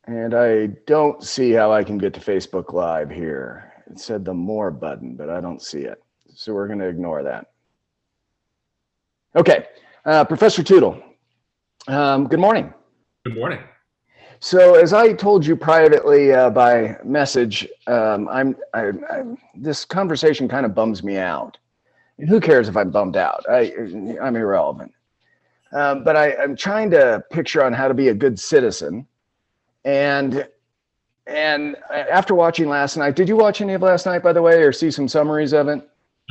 And I don't see how I can get to Facebook Live here. It said the more button, but I don't see it. So we're going to ignore that. Okay, Professor Tootle, good morning. Good morning. So as I told you privately by message, this conversation kind of bums me out. And who cares if I'm bummed out? I'm irrelevant. But I'm trying to picture on how to be a good citizen. And after watching last night, did you watch any of last night, by the way, or see some summaries of it?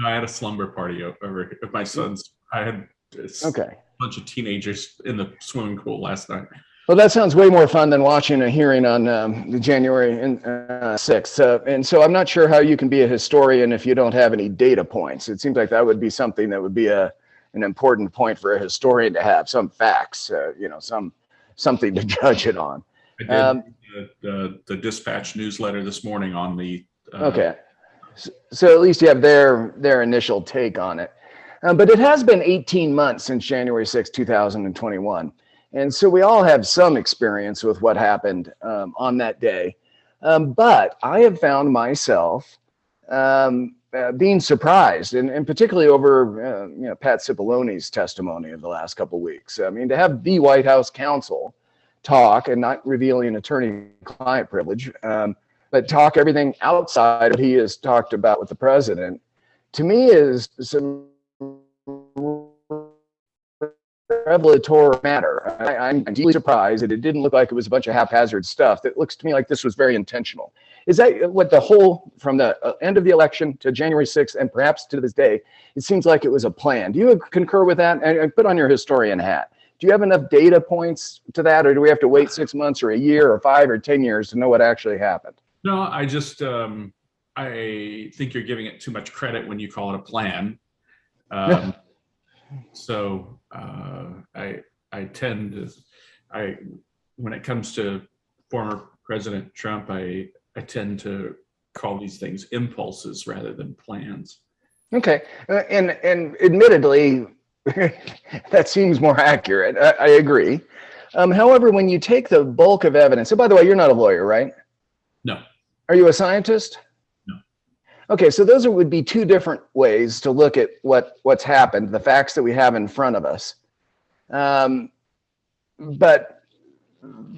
I had a slumber party over at my son's. I had a bunch of teenagers in the swimming pool last night. Well, that sounds way more fun than watching a hearing on the January 6th. And so I'm not sure how you can be a historian if you don't have any data points. It seems like that would be something that would be an important point for a historian to have, some facts, something to judge it on. I did the Dispatch newsletter this morning on the. Okay. So at least you have their initial take on it. But it has been 18 months since January 6, 2021. And so we all have some experience with what happened on that day. But I have found myself being surprised, and particularly over Pat Cipollone's testimony of the last couple of weeks. I mean, to have the White House counsel talk, and not revealing attorney-client privilege, but talk everything outside of what he has talked about with the president, to me is some revelatory matter. I'm deeply surprised that it didn't look like it was a bunch of haphazard stuff. That looks to me like this was very intentional. Is that what the whole, from the end of the election to January 6th and perhaps to this day, it seems like it was a plan. Do you concur with that? And put on your historian hat. Do you have enough data points to that, or do we have to wait 6 months or a year or 5 or 10 years to know what actually happened? No, I just, I think you're giving it too much credit when you call it a plan. So I tend to, when it comes to former President Trump, I tend to call these things impulses rather than plans. Okay, and admittedly, that seems more accurate. I agree. However, when you take the bulk of evidence, so by the way, you're not a lawyer, right? No. Are you a scientist? No. Okay, so those would be two different ways to look at what's happened, the facts that we have in front of us. But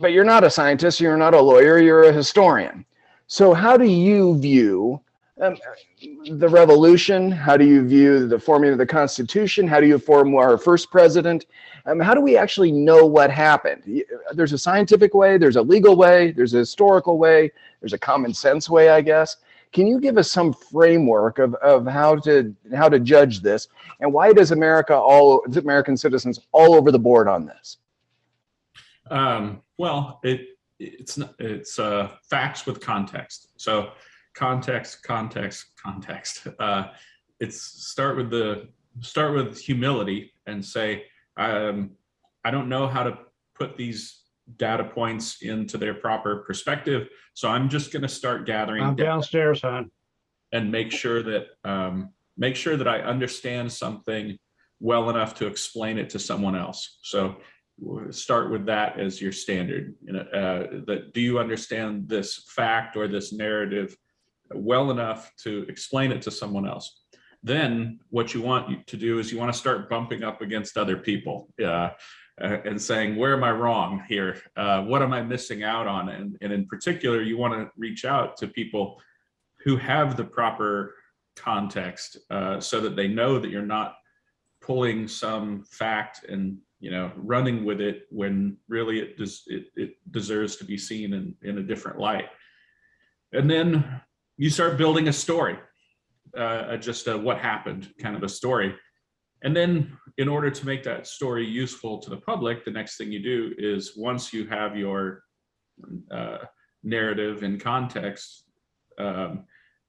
you're not a scientist, you're not a lawyer, you're a historian. So how do you view the revolution? How do you view the forming of the Constitution? How do you form our first president? How do we actually know what happened? There's a scientific way, there's a legal way, there's a historical way, there's a common sense way, I guess. Can you give us some framework of how to judge this, and why does American citizens all over the board on this? Well, it's facts with context. So context. It's start with humility and say, I don't know how to put these data points into their proper perspective, so I'm just going to start gathering. I'm downstairs, hon. And make sure that I understand something well enough to explain it to someone else. So start with that as your standard. That do you understand this fact or this narrative well enough to explain it to someone else? Then what you want to do is you want to start bumping up against other people and saying, where am I wrong here? What am I missing out on? And in particular, you want to reach out to people who have the proper context so that they know that you're not pulling some fact and running with it when really it deserves to be seen in a different light. And then you start building a story, just a what happened kind of a story. And then in order to make that story useful to the public, the next thing you do is, once you have your narrative in context,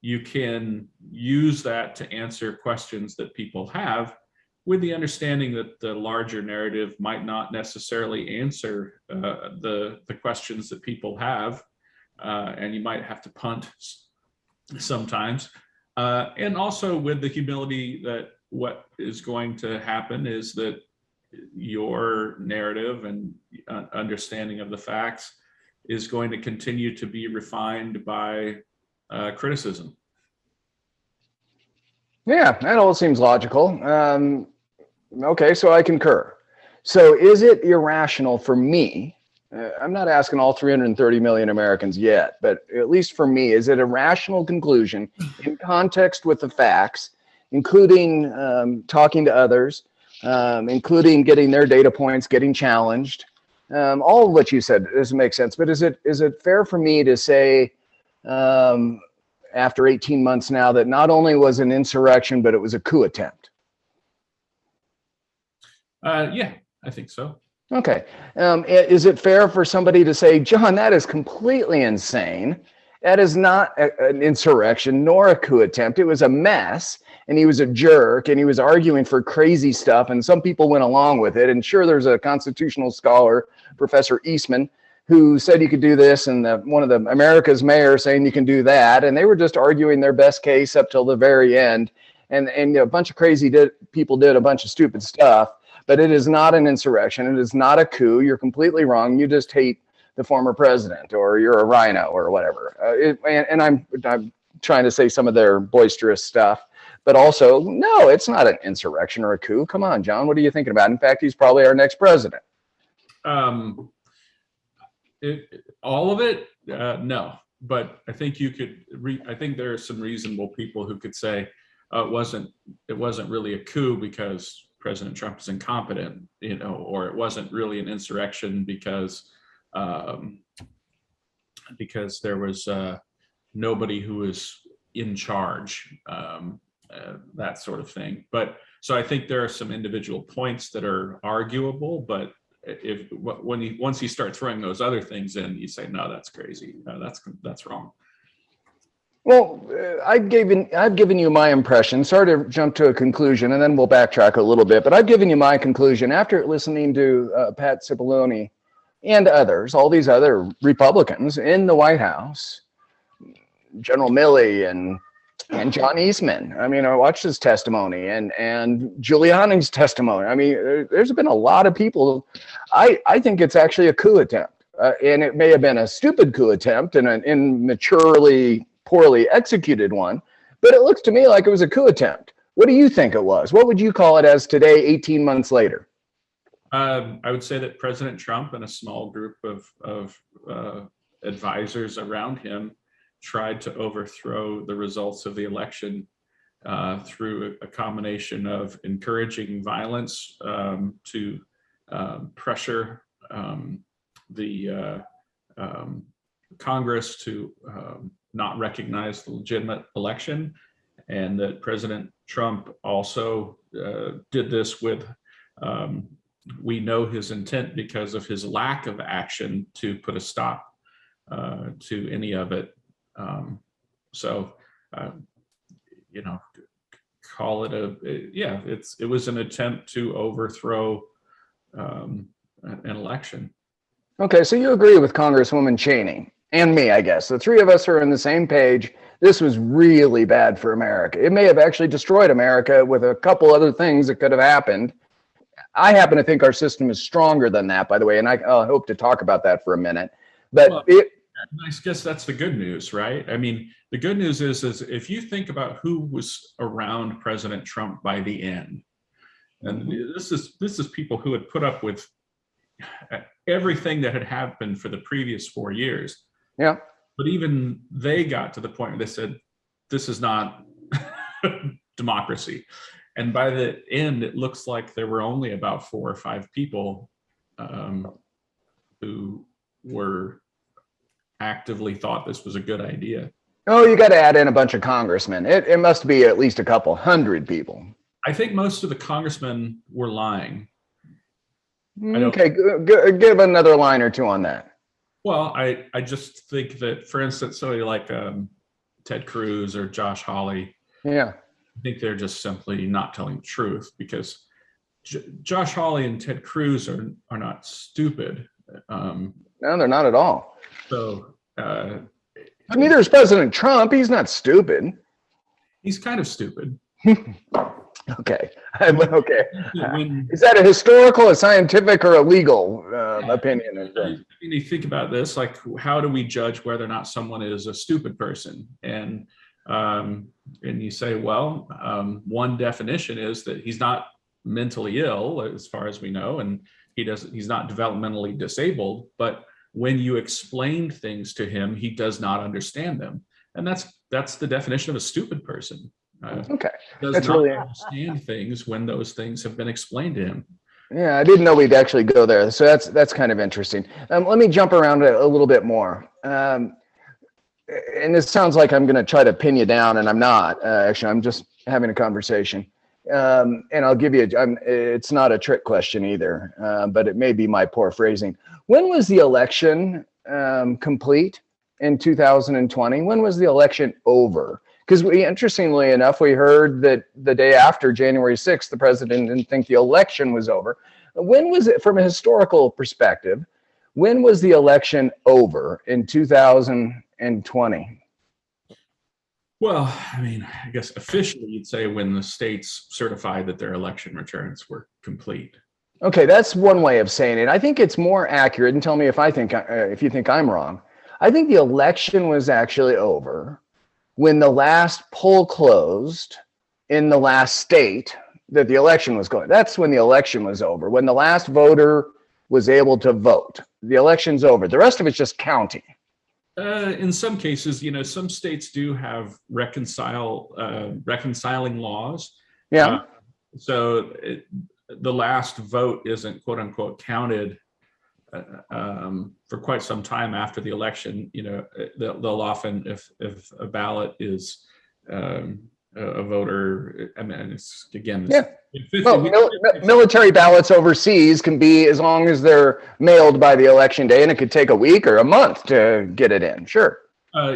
you can use that to answer questions that people have, with the understanding that the larger narrative might not necessarily answer the questions that people have, and you might have to punt sometimes. And also with the humility that what is going to happen is that your narrative and understanding of the facts is going to continue to be refined by criticism. Yeah, that all seems logical. Okay, so I concur. So is it irrational for me? I'm not asking all 330 million Americans yet, but at least for me, is it a rational conclusion in context with the facts, including talking to others, including getting their data points, getting challenged? All of what you said doesn't make sense, but is it fair for me to say, after 18 months now, that not only was an insurrection, but it was a coup attempt? Yeah, I think so. Okay. Is it fair for somebody to say, John, that is completely insane. That is not an insurrection nor a coup attempt. It was a mess, and he was a jerk, and he was arguing for crazy stuff, and some people went along with it. And sure, there's a constitutional scholar, Professor Eastman, who said you could do this, and one of the America's mayors saying you can do that, and they were just arguing their best case up till the very end. And a bunch of crazy people did a bunch of stupid stuff. But it is not an insurrection. It is not a coup. You're completely wrong. You just hate the former president, or you're a rhino, or whatever. And I'm trying to say some of their boisterous stuff, but also, no, it's not an insurrection or a coup. Come on, John, what are you thinking about? In fact, he's probably our next president. All of it, no. But I think you could. I think there are some reasonable people who could say it wasn't really a coup because President Trump is incompetent, or it wasn't really an insurrection because there was nobody who was in charge, that sort of thing. But so I think there are some individual points that are arguable, but once you start throwing those other things in, you say, no, that's crazy. No, that's wrong. Well, I've given you my impression. Sorry to jump to a conclusion, and then we'll backtrack a little bit. But I've given you my conclusion after listening to Pat Cipollone and others, all these other Republicans in the White House, General Milley and John Eastman. I mean, I watched his testimony and Giuliani's testimony. I mean, there's been a lot of people. I think it's actually a coup attempt, and it may have been a stupid coup attempt and an immaturely, poorly executed one, but it looks to me like it was a coup attempt. What do you think it was? What would you call it as today, 18 months later? I would say that President Trump and a small group of advisors around him tried to overthrow the results of the election through a combination of encouraging violence to pressure the Congress to not recognize the legitimate election, and that President Trump also did this with, we know his intent because of his lack of action to put a stop to any of it. Call it it was an attempt to overthrow an election. Okay, so you agree with Congresswoman Cheney and me, I guess. The three of us are on the same page. This was really bad for America. It may have actually destroyed America with a couple other things that could have happened. I happen to think our system is stronger than that, by the way, and I hope to talk about that for a minute. But I guess that's the good news, right? I mean, the good news is if you think about who was around President Trump by the end, and this is people who had put up with everything that had happened for the previous 4 years. Yeah. But even they got to the point where they said, this is not democracy. And by the end, it looks like there were only about 4 or 5 people who were actively thought this was a good idea. Oh, you got to add in a bunch of congressmen. It must be at least a couple hundred people. I think most of the congressmen were lying. Okay, give another line or two on that. Well, I just think that, for instance, somebody like Ted Cruz or Josh Hawley, yeah, I think they're just simply not telling the truth, because Josh Hawley and Ted Cruz are not stupid. No, they're not at all. So neither is President Trump. He's not stupid. He's kind of stupid. Okay. Okay. When Is that a historical, a scientific, or a legal opinion? you think about this, like, how do we judge whether or not someone is a stupid person? And you say, well, one definition is that he's not mentally ill, as far as we know, and he's not developmentally disabled. But when you explain things to him, he does not understand them, and that's the definition of a stupid person. Okay, does that's not really understand things when those things have been explained to him. Yeah, I didn't know we'd actually go there. So that's kind of interesting. Let me jump around a little bit more. And this sounds like I'm going to try to pin you down, and I'm not. Actually, I'm just having a conversation. And I'll give you, it's not a trick question either, but it may be my poor phrasing. When was the election complete in 2020? When was the election over? Because interestingly enough, we heard that the day after January 6th, the president didn't think the election was over. When was it, from a historical perspective, when was the election over in 2020? Well, I mean, I guess officially you'd say when the states certified that their election returns were complete. Okay, that's one way of saying it. I think it's more accurate, and tell me if you think I'm wrong. I think the election was actually over when the last poll closed in the last state that the election was going. That's when the election was over, when the last voter was able to vote. The election's over. The rest of it's just counting. In some cases, some states do have reconciling laws. Yeah. So the last vote isn't quote unquote counted for quite some time after the election. They'll often, if a ballot is a voter, I mean, it's again, yeah. Well, military ballots overseas can be as long as they're mailed by the election day, and it could take a week or a month to get it in. Sure.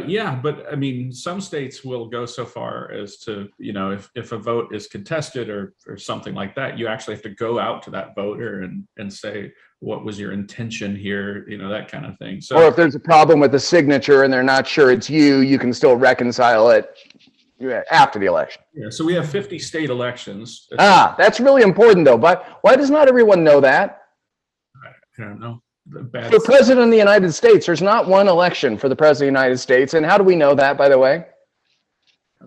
Yeah, but I mean, some states will go so far as to, if a vote is contested or something like that, you actually have to go out to that voter and say, what was your intention here? That kind of thing. So, or if there's a problem with the signature and they're not sure it's you can still reconcile it after the election. Yeah, so we have 50 state elections. That's really important though. But why does not everyone know that? I don't know. For president of the United States, there's not one election for the president of the United States. And how do we know that, by the way?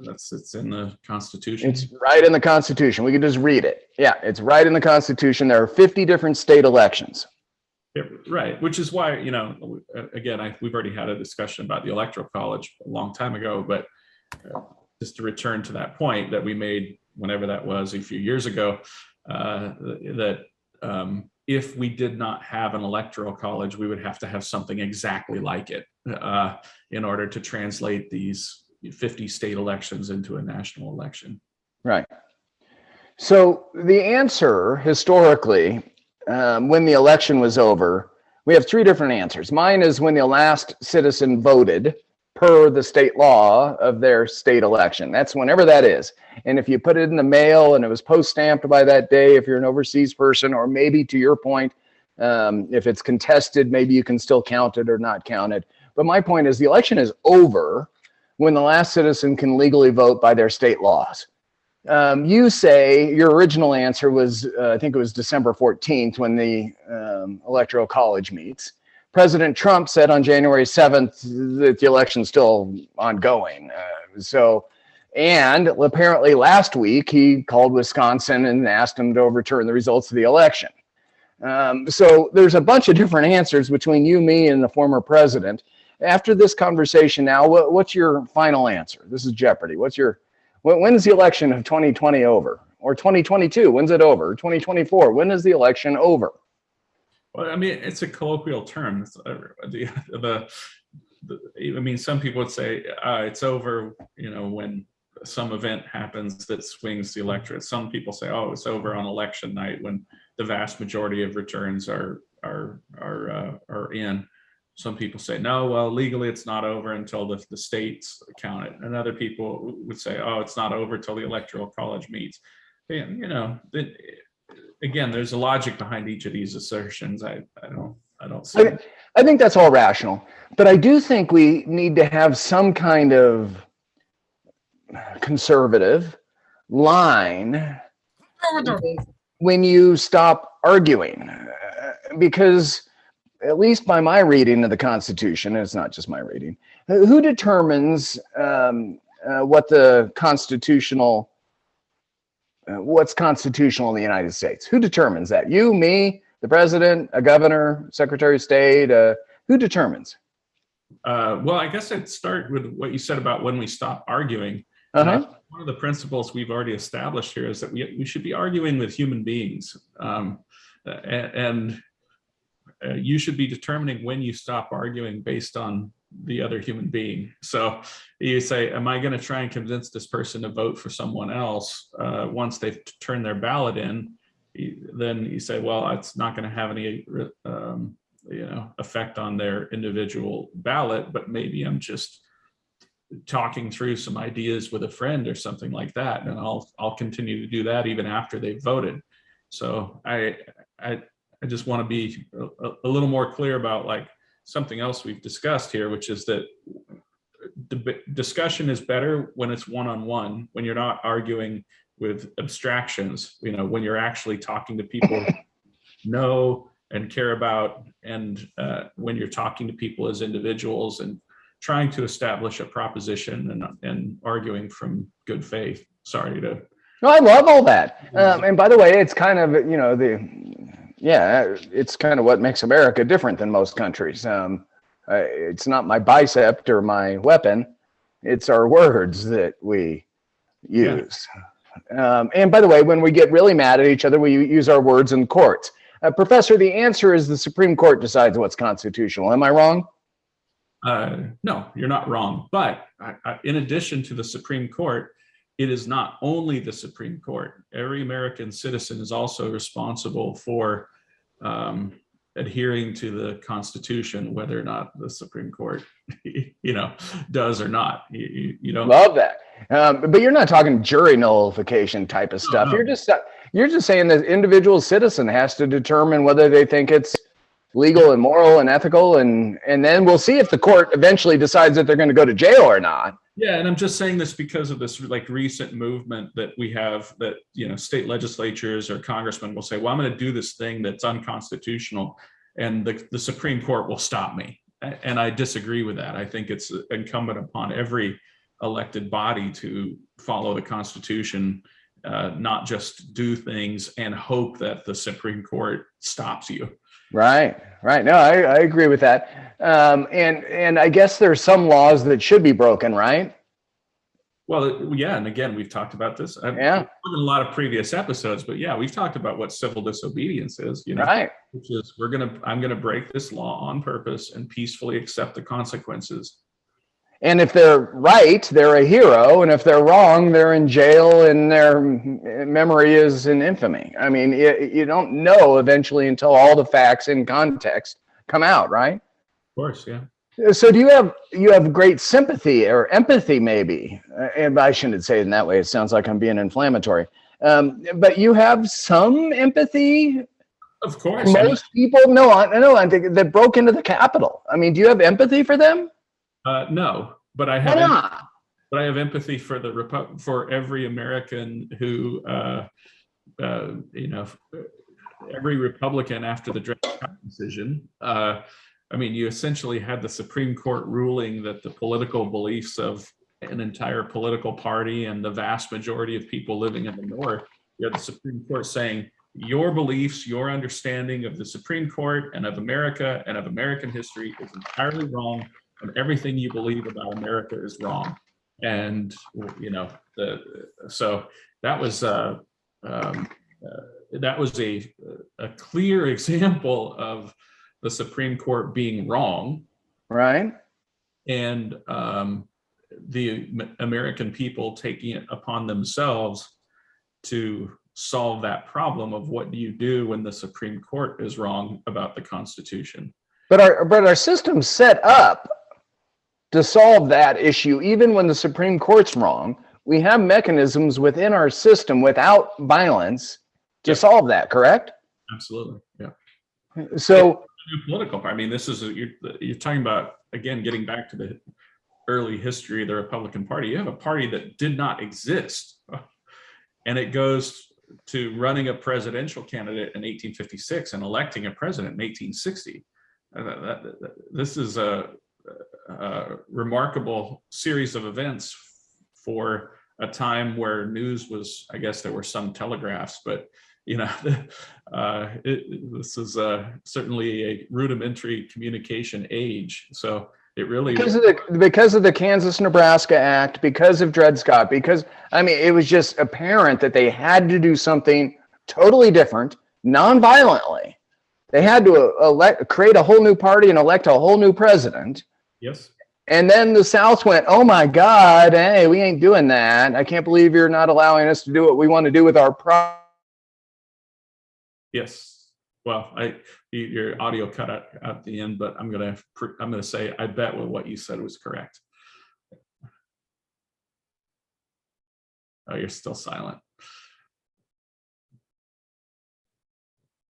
It's in the Constitution. It's right in the Constitution. We can just read it. Yeah, it's right in the Constitution. There are 50 different state elections. Yeah, right, which is why, again, we've already had a discussion about the Electoral College a long time ago, but just to return to that point that we made, whenever that was, a few years ago, that if we did not have an Electoral College, we would have to have something exactly like it in order to translate these 50 state elections into a national election. Right. So the answer historically, when the election was over, we have three different answers. Mine is when the last citizen voted per the state law of their state election. That's whenever that is. And if you put it in the mail and it was post-stamped by that day, if you're an overseas person, or maybe to your point, if it's contested, maybe you can still count it or not count it. But my point is the election is over when the last citizen can legally vote by their state laws. You say your original answer was, I think it was December 14th when the Electoral College meets. President Trump said on January 7th that the election's still ongoing. And apparently last week he called Wisconsin and asked them to overturn the results of the election. So there's a bunch of different answers between you, me, and the former president. After this conversation now, what's your final answer? This is Jeopardy. When's the election of 2020 over? Or 2022, when's it over? 2024, when is the election over? Well, I mean, it's a colloquial term. Some people would say it's over, when some event happens that swings the electorate. Some people say, oh, it's over on election night when the vast majority of returns are in. Some people say, no, well, legally it's not over until the states count it. And other people would say, oh, it's not over till the Electoral College meets. And, again, there's a logic behind each of these assertions. I don't see. I think that's all rational, but I do think we need to have some kind of conservative line when you stop arguing? Because at least by my reading of the Constitution, and it's not just my reading, who determines what the constitutional, what's constitutional in the United States? Who determines that? You, me, the president, a governor, secretary of state? Who determines? Well, I guess I'd start with what you said about when we stop arguing. One of the principles we've already established here is that we should be arguing with human beings. And you should be determining when you stop arguing based on the other human being. So you say, am I going to try and convince this person to vote for someone else once they've turned their ballot in? Then you say, well, it's not going to have any effect on their individual ballot, but maybe I'm just talking through some ideas with a friend or something like that, and I'll continue to do that even after they've voted. So I just want to be a little more clear about like something else we've discussed here, which is that the discussion is better when it's one-on-one, when you're not arguing with abstractions, when you're actually talking to people who know and care about, and when you're talking to people as individuals and trying to establish a proposition and arguing from good faith. Sorry to. No, I love all that. And by the way, it's kind of, it's kind of what makes America different than most countries. It's not my bicep or my weapon. It's our words that we use. Yeah. And by the way, when we get really mad at each other, we use our words in courts. Professor, the answer is the Supreme Court decides what's constitutional. Am I wrong? No, you're not wrong. But in addition to the Supreme Court, it is not only the Supreme Court. Every American citizen is also responsible for adhering to the Constitution, whether or not the Supreme Court, does or not. You don't love that. But you're not talking jury nullification type of stuff. No. You're just saying that individual citizen has to determine whether they think it's legal and moral and ethical, and then we'll see if the court eventually decides that they're going to go to jail or not. Yeah, and I'm just saying this because of this like recent movement that we have, that state legislatures or congressmen will say, well, I'm going to do this thing that's unconstitutional, and the Supreme Court will stop me. And I disagree with that. I think it's incumbent upon every elected body to follow the Constitution, not just do things and hope that the Supreme Court stops you. Right. No, I agree with that. And I guess there's some laws that should be broken, right? Well, yeah. And again, we've talked about this. In a lot of previous episodes, but yeah, we've talked about what civil disobedience is, right. Which is I'm going to break this law on purpose and peacefully accept the consequences. And if they're right, they're a hero. And if they're wrong, they're in jail and their memory is in infamy. I mean, you don't know eventually until all the facts in context come out, right? Of course, yeah. So do you have great sympathy or empathy, maybe? And I shouldn't say it in that way. It sounds like I'm being inflammatory. But you have some empathy? Of course. Most people, no, I think that broke into the Capitol. I mean, do you have empathy for them? No, but I have empathy for for every American who, every Republican after the Dred Scott decision. You essentially had the Supreme Court ruling that the political beliefs of an entire political party and the vast majority of people living in the North, you had the Supreme Court saying your beliefs, your understanding of the Supreme Court and of America and of American history is entirely wrong. And everything you believe about America is wrong. And, so that was a clear example of the Supreme Court being wrong. Right. And the American people taking it upon themselves to solve that problem of what do you do when the Supreme Court is wrong about the Constitution. But our system's set up to solve that issue, even when the Supreme Court's wrong. We have mechanisms within our system without violence to solve that, correct? Absolutely, yeah. So political part. This is you're talking about, again, getting back to the early history of the Republican Party. You have a party that did not exist, and it goes to running a presidential candidate in 1856 and electing a president in 1860. This is a remarkable series of events for a time where news was, I guess there were some telegraphs, but this is certainly a rudimentary communication age. So it really, because of the Kansas-Nebraska Act, because of Dred Scott, because it was just apparent that they had to do something totally different, non-violently. They had to create a whole new party and elect a whole new president. yes. And then the South went, oh my God, hey, we ain't doing that. I can't believe you're not allowing us to do what we want to do with our Yes. Well, your audio cut out at the end, but I'm gonna say I bet what you said was correct. Oh, you're still silent.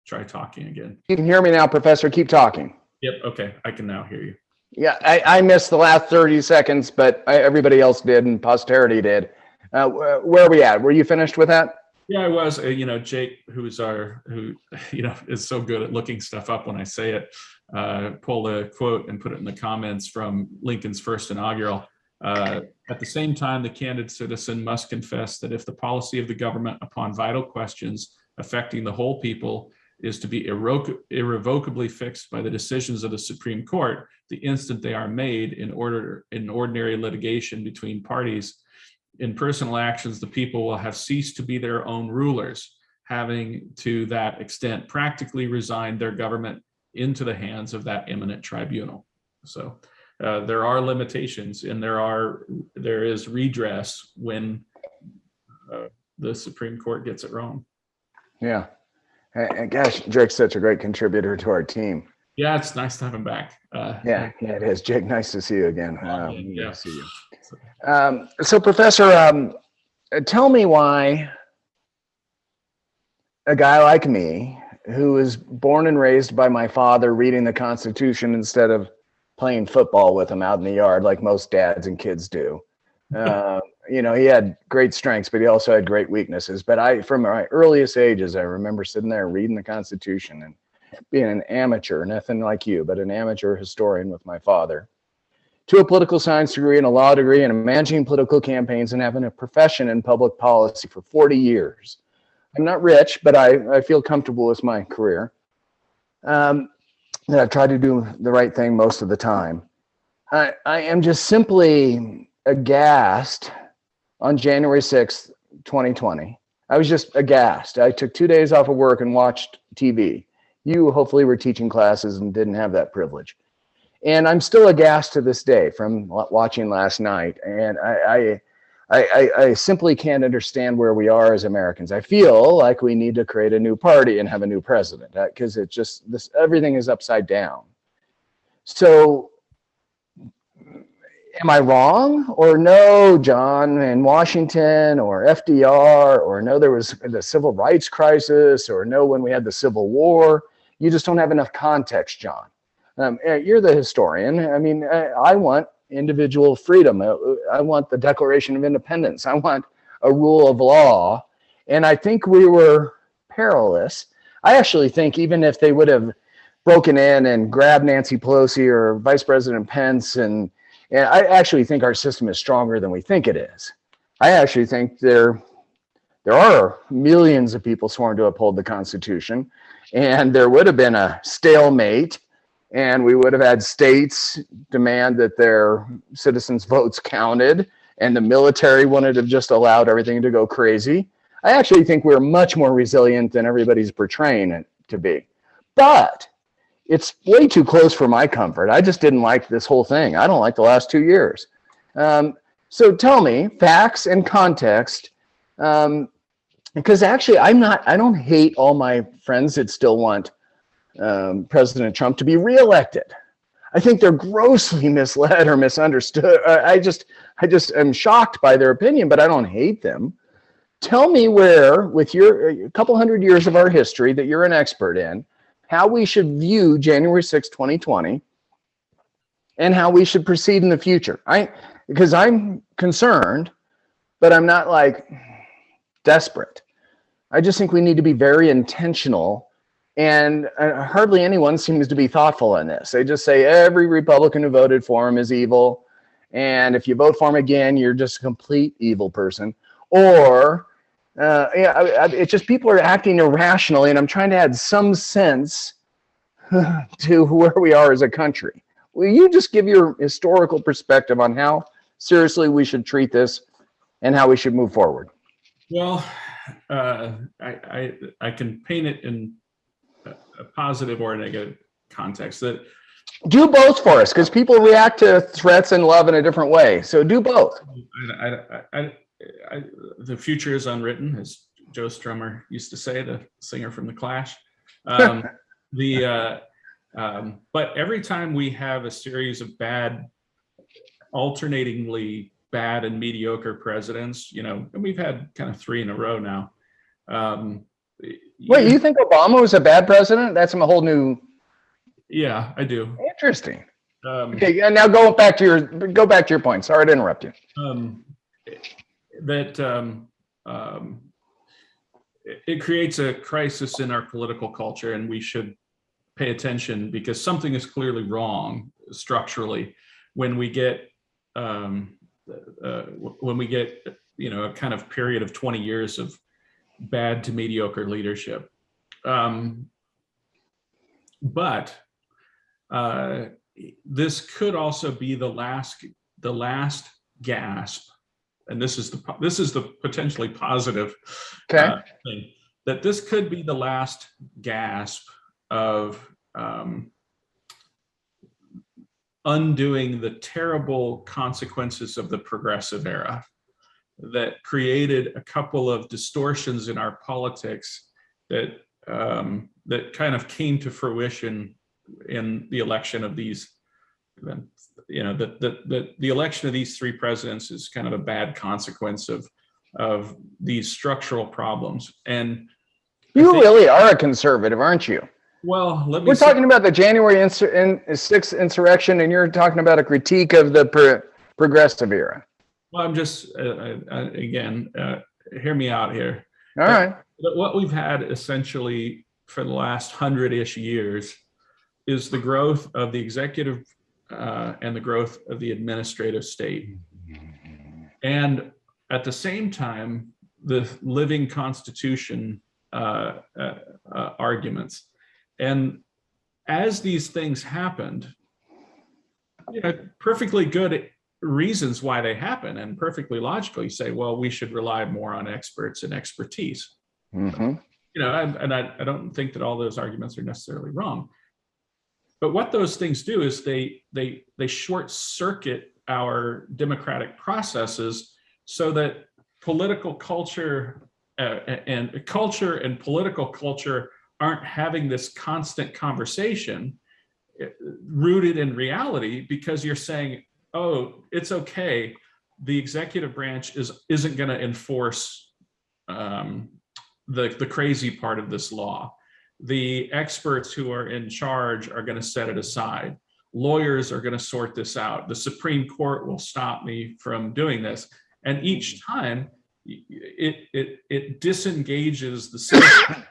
Try talking again. You can hear me now, Professor. Keep talking. Yep. Okay. I can now hear you. Yeah, I missed the last 30 seconds, but everybody else did, and posterity did. Where are we at? Were you finished with that? Yeah, I was. Jake, who is so good at looking stuff up when I say it, pulled a quote and put it in the comments from Lincoln's first inaugural. At the same time, the candid citizen must confess that if the policy of the government upon vital questions affecting the whole people is to be irrevocably fixed by the decisions of the Supreme Court, the instant they are made in ordinary litigation between parties, in personal actions, the people will have ceased to be their own rulers, having to that extent practically resigned their government into the hands of that eminent tribunal. So there are limitations, and there is redress when the Supreme Court gets it wrong. Yeah. And gosh, Jake's such a great contributor to our team. Yeah, it's nice to have him back. Yeah, it is. Jake, nice to see you again. Yeah. See you. So, Professor, tell me why a guy like me, who was born and raised by my father reading the Constitution instead of playing football with him out in the yard like most dads and kids do, he had great strengths, but he also had great weaknesses. But from my earliest ages, I remember sitting there reading the Constitution and being an amateur, nothing like you, but an amateur historian with my father, to a political science degree and a law degree and managing political campaigns and having a profession in public policy for 40 years. I'm not rich, but I feel comfortable with my career. That I've tried to do the right thing most of the time. I am just simply aghast on January 6th, 2020. I was just aghast. I took 2 days off of work and watched TV. You hopefully were teaching classes and didn't have that privilege. And I'm still aghast to this day from watching last night. And I simply can't understand where we are as Americans. I feel like we need to create a new party and have a new president, because everything is upside down. So am I wrong? Or no, John, in Washington, or FDR, or no, there was the civil rights crisis, or no, when we had the Civil War? You just don't have enough context, John. You're the historian. I want individual freedom. I want the Declaration of Independence. I want a rule of law. And I think we were perilous. I actually think even if they would have broken in and grabbed Nancy Pelosi or Vice President Pence, and I actually think our system is stronger than we think it is. I actually think there are millions of people sworn to uphold the Constitution, and there would have been a stalemate, and we would have had states demand that their citizens' votes counted, and the military wouldn't have just allowed everything to go crazy. I actually think we're much more resilient than everybody's portraying it to be. But it's way too close for my comfort. I just didn't like this whole thing. I don't like the last 2 years. So tell me, facts and context, because actually I don't hate all my friends that still want President Trump to be reelected. I think they're grossly misled or misunderstood. I just am shocked by their opinion, but I don't hate them. Tell me where, with your couple hundred years of our history that you're an expert in, how we should view January 6, 2020, and how we should proceed in the future. Because I'm concerned, but I'm not like desperate. I just think we need to be very intentional. And hardly anyone seems to be thoughtful in this. They just say every Republican who voted for him is evil. And if you vote for him again, you're just a complete evil person. Or, it's just people are acting irrationally. And I'm trying to add some sense to where we are as a country. Will you just give your historical perspective on how seriously we should treat this and how we should move forward? Well, I can paint it in a positive or a negative context. That do both for us, because people react to threats and love in a different way. So do both. The future is unwritten, as Joe Strummer used to say, the singer from The Clash. But every time we have a series of alternatingly bad and mediocre presidents, and we've had kind of 3 in a row now. Wait, you think Obama was a bad president? That's a whole new. Yeah, I do. Interesting. Okay, now go back to your point. Sorry to interrupt you. It creates a crisis in our political culture, and we should pay attention, because something is clearly wrong structurally when we get a kind of period of 20 years of bad to mediocre leadership. But this could also be the last gasp, and this is the potentially positive thing, that this could be the last gasp of undoing the terrible consequences of the progressive era that created a couple of distortions in our politics that kind of came to fruition in the election of these. The election of these 3 presidents is kind of a bad consequence of these structural problems. And you really are a conservative, aren't you? Well, we're talking about the January 6th insurrection, and you're talking about a critique of the progressive era. Well, I'm just, again, hear me out here. All right. What we've had essentially for the last 100-ish years is the growth of the executive and the growth of the administrative state. And at the same time, the living constitution arguments. And as these things happened, perfectly good reasons why they happen, and perfectly logical. You say, well, we should rely more on experts and expertise. Mm-hmm. I don't think that all those arguments are necessarily wrong. But what those things do is they short circuit our democratic processes, so that political culture and political culture aren't having this constant conversation rooted in reality, because you're saying, oh, it's okay, the executive branch isn't going to enforce the crazy part of this law. The experts who are in charge are going to set it aside. Lawyers are going to sort this out. The Supreme Court will stop me from doing this. And each time it disengages the citizen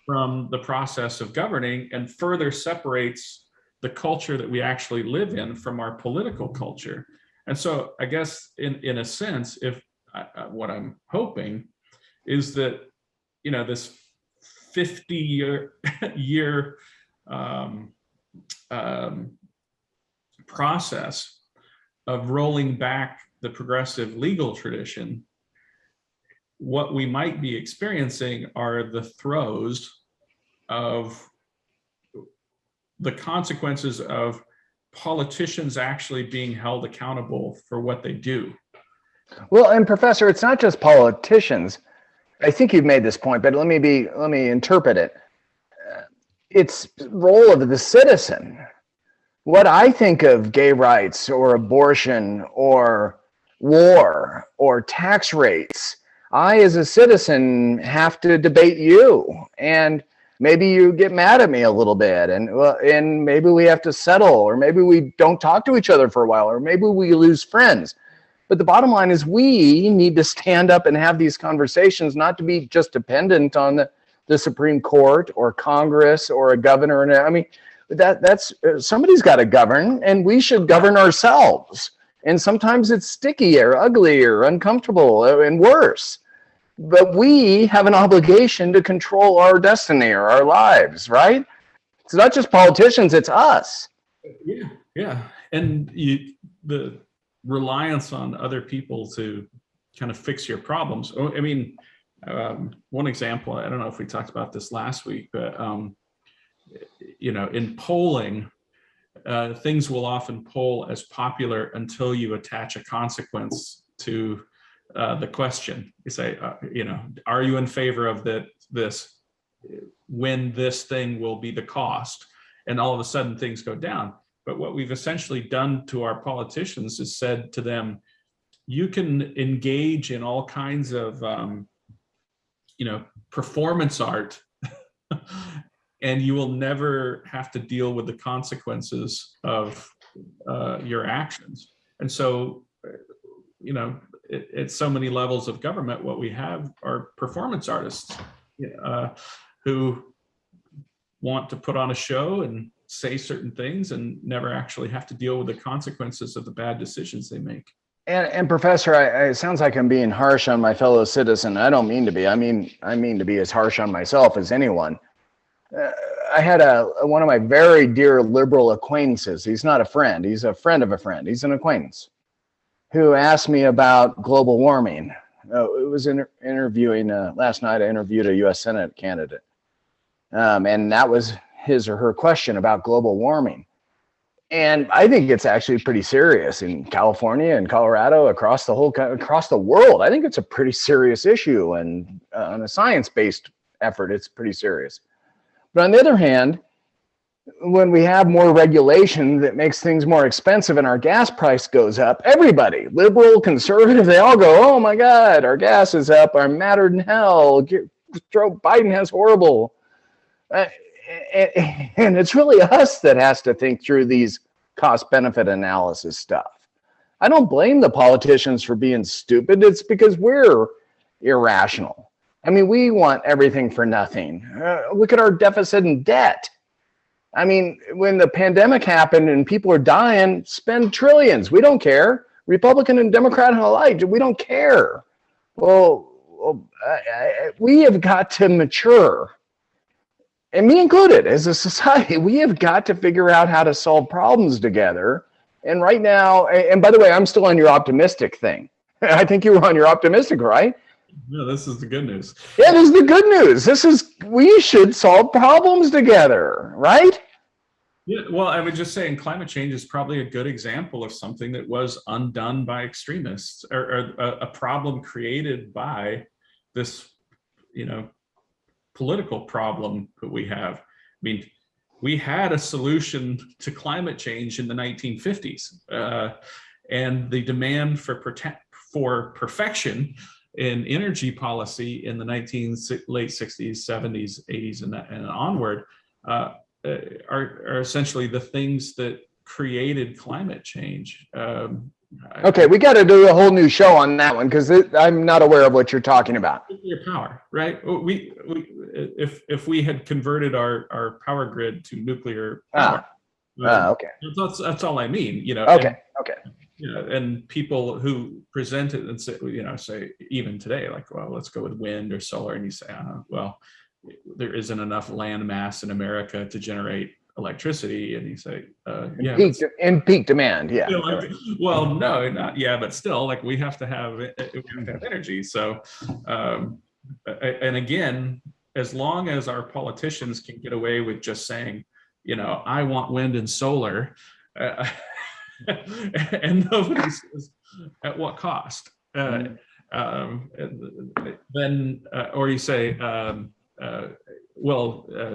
from the process of governing, and further separates the culture that we actually live in from our political culture. And so I guess in a sense, if what I'm hoping is that, this 50-year process of rolling back the progressive legal tradition, what we might be experiencing are the throes of the consequences of politicians actually being held accountable for what they do. Well, and Professor, it's not just politicians. I think you've made this point, but let me interpret it. It's the role of the citizen. What I think of gay rights or abortion or war or tax rates, I, as a citizen, have to debate you, and maybe you get mad at me a little bit, and maybe we have to settle, or maybe we don't talk to each other for a while, or maybe we lose friends. But the bottom line is we need to stand up and have these conversations, not to be just dependent on the Supreme Court or Congress or a governor. And I mean, that's somebody's got to govern, and we should govern ourselves. And sometimes it's sticky or ugly or uncomfortable and worse. But we have an obligation to control our destiny or our lives, right? It's not just politicians, it's us. Yeah. And the reliance on other people to kind of fix your problems. I mean, one example, I don't know if we talked about this last week, but, in polling, things will often poll as popular until you attach a consequence to the question. You say, are you in favor of this when this thing will be the cost? And all of a sudden things go down. But what we've essentially done to our politicians is said to them, you can engage in all kinds of, performance art and you will never have to deal with the consequences of your actions. And so, at so many levels of government, what we have are performance artists who want to put on a show and say certain things and never actually have to deal with the consequences of the bad decisions they make. And Professor, it sounds like I'm being harsh on my fellow citizen. I don't mean to be. I mean to be as harsh on myself as anyone. I had one of my very dear liberal acquaintances. He's not a friend. He's a friend of a friend. He's an acquaintance who asked me about global warming. It was interviewing last night. I interviewed a U.S. Senate candidate, and that was his or her question about global warming. And I think it's actually pretty serious in California and Colorado, across the world. I think it's a pretty serious issue, and on a science-based effort, it's pretty serious. But on the other hand, when we have more regulation that makes things more expensive and our gas price goes up, everybody, liberal, conservative, they all go, oh my God, our gas is up, I'm madder than hell, Biden has horrible. And it's really us that has to think through these cost-benefit analysis stuff. I don't blame the politicians for being stupid. It's because we're irrational. I mean, we want everything for nothing. Look at our deficit and debt. I mean, when the pandemic happened and people are dying, spend trillions. We don't care. Republican and Democrat alike, we don't care. Well, we have got to mature. And me included, as a society, we have got to figure out how to solve problems together. And right now, and by the way, I'm still on your optimistic thing. I think you were on your optimistic, right? No, this is the good news. Yeah, this is the good news. We should solve problems together, right? Yeah, well, I would just say, and climate change is probably a good example of something that was undone by extremists, or a problem created by this, political problem that we have. I mean, we had a solution to climate change in the 1950s, and the demand for perfection in energy policy in the late 60s, 70s, 80s, and onward are essentially the things that created climate change. Okay, we got to do a whole new show on that one, because I'm not aware of what you're talking about. Nuclear power, right? If we had converted our power grid to nuclear power, okay, that's all I mean. Okay. And people who present it and say even today, like, well, let's go with wind or solar, and you say, well, there isn't enough land mass in America to generate electricity, and you say, peak demand, yeah. Well, no, not but still, like, we have to have energy. So, and again, as long as our politicians can get away with just saying, I want wind and solar, and nobody says at what cost, then, or you say,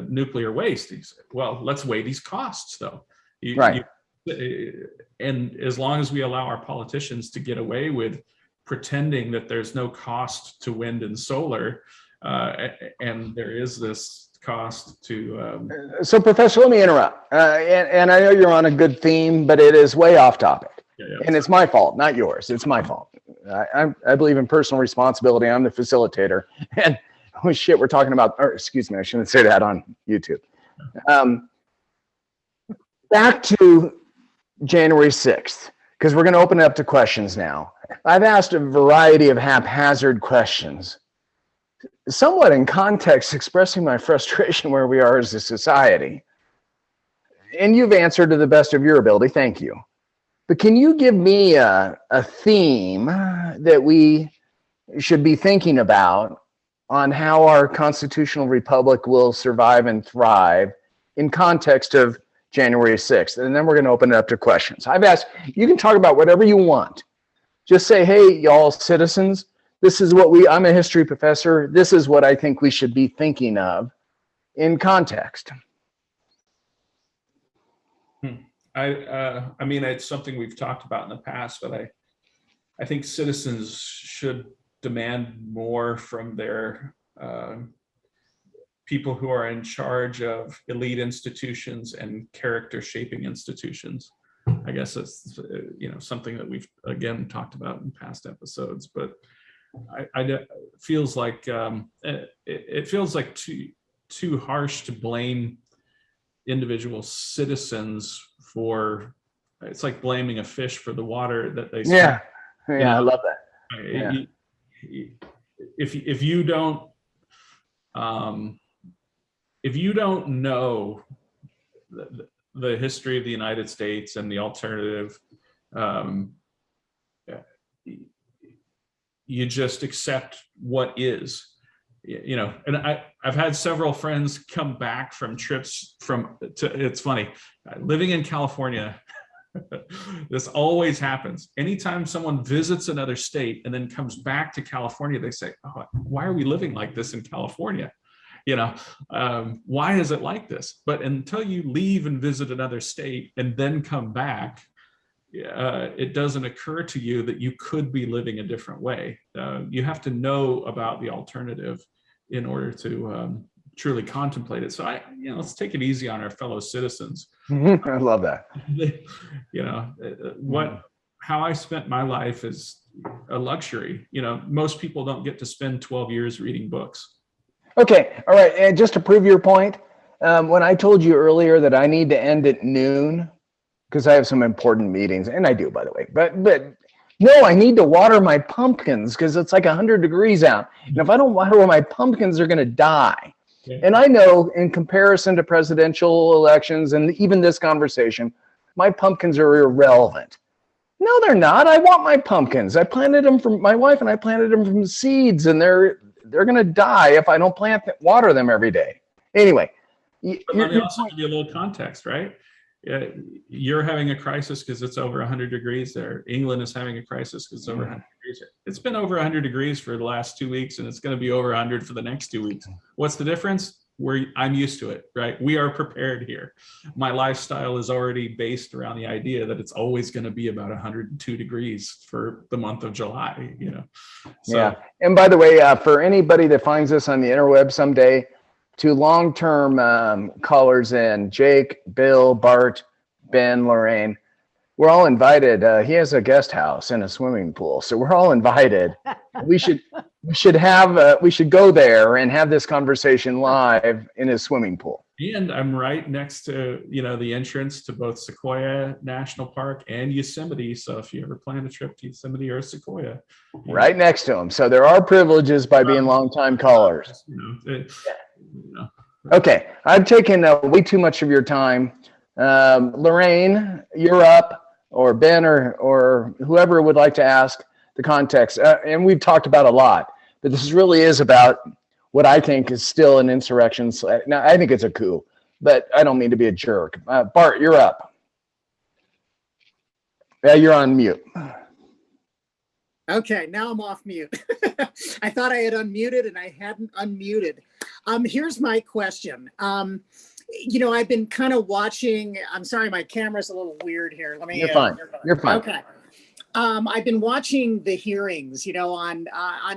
nuclear waste. You say, well, let's weigh these costs, though. Right. And as long as we allow our politicians to get away with pretending that there's no cost to wind and solar, and there is this cost to. So, Professor, let me interrupt. And I know you're on a good theme, but it is way off topic. And it's my fault, not yours. It's my fault. I believe in personal responsibility. I'm the facilitator. And oh shit, we're talking about, or excuse me, I shouldn't say that on YouTube. Back to January 6th, because we're going to open it up to questions now. I've asked a variety of haphazard questions, somewhat in context, expressing my frustration where we are as a society. And you've answered to the best of your ability. Thank you. But can you give me a theme that we should be thinking about on how our constitutional republic will survive and thrive in context of January 6th? And then we're going to open it up to questions. I've asked, you can talk about whatever you want. Just say, hey, y'all citizens, this is what I'm a history professor. This is what I think we should be thinking of in context. I mean, it's something we've talked about in the past, but I think citizens should demand more from their people who are in charge of elite institutions and character shaping institutions. I guess it's something that we've again talked about in past episodes, but it feels like it feels like too harsh to blame individual citizens for. It's like blaming a fish for the water that they swim. Yeah, I love that. Yeah. If you don't know the history of the United States and the alternative, you just accept what is. And I've had several friends come back from trips it's funny, living in California, this always happens. Anytime someone visits another state and then comes back to California, they say, oh, why are we living like this in California? Why is it like this? But until you leave and visit another state and then come back, it doesn't occur to you that you could be living a different way. You have to know about the alternative in order to truly contemplate it. So let's take it easy on our fellow citizens. I love that. How I spent my life is a luxury. Most people don't get to spend 12 years reading books. Okay, all right. And just to prove your point, when I told you earlier that I need to end at noon because I have some important meetings, and I do, by the way, but no, I need to water my pumpkins because it's like 100 degrees out. And if I don't water my pumpkins, they're going to die. Okay. And I know in comparison to presidential elections and even this conversation, my pumpkins are irrelevant. No, they're not. I want my pumpkins. I planted them from my wife, and I planted them from seeds, and they're going to die if I don't water them every day. Anyway. But let me also give you a little context, right? You're having a crisis because it's over 100 degrees there. England is having a crisis because it's over 100 degrees here. It's been over 100 degrees for the last 2 weeks, and it's going to be over 100 for the next 2 weeks. What's the difference? I'm used to it, right? We are prepared here. My lifestyle is already based around the idea that it's always going to be about 102 degrees for the month of July, So, yeah. And by the way, for anybody that finds us on the interweb someday, to long-term callers in, Jake, Bill, Bart, Ben, Lorraine, we're all invited. He has a guest house and a swimming pool, so we're all invited. We should go there and have this conversation live in his swimming pool. And I'm right next to the entrance to both Sequoia National Park and Yosemite. So if you ever plan a trip to Yosemite or Sequoia, right next to him. So there are privileges by being long-time callers. Okay, I've taken way too much of your time. Lorraine, you're up, or Ben, or whoever would like to ask the context. And we've talked about a lot, but this really is about what I think is still an insurrection. Now, I think it's a coup, but I don't mean to be a jerk. Bart, you're up. Yeah, you're on mute. Okay, now I'm off mute. I thought I had unmuted and I hadn't unmuted. Here's my question. I've been kind of watching. I'm sorry, my camera's a little weird here. Let me. You're fine. You're fine. Okay. I've been watching the hearings, on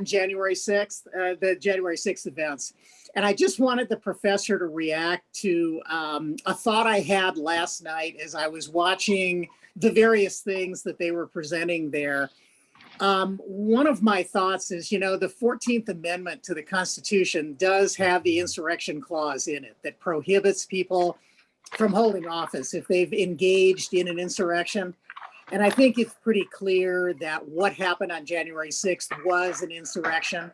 January 6th, the January 6th events, And I just wanted the professor to react to a thought I had last night as I was watching the various things that they were presenting there. One of my thoughts is, the 14th Amendment to the Constitution does have the insurrection clause in it that prohibits people from holding office if they've engaged in an insurrection. And I think it's pretty clear that what happened on January 6th was an insurrection.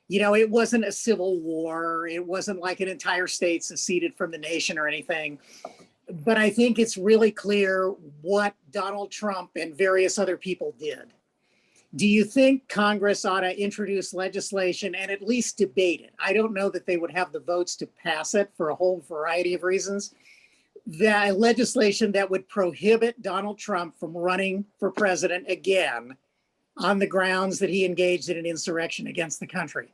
It wasn't a civil war. It wasn't like an entire state seceded from the nation or anything. But I think it's really clear what Donald Trump and various other people did. Do you think Congress ought to introduce legislation and at least debate it? I don't know that they would have the votes to pass it for a whole variety of reasons. The legislation that would prohibit Donald Trump from running for president again on the grounds that he engaged in an insurrection against the country.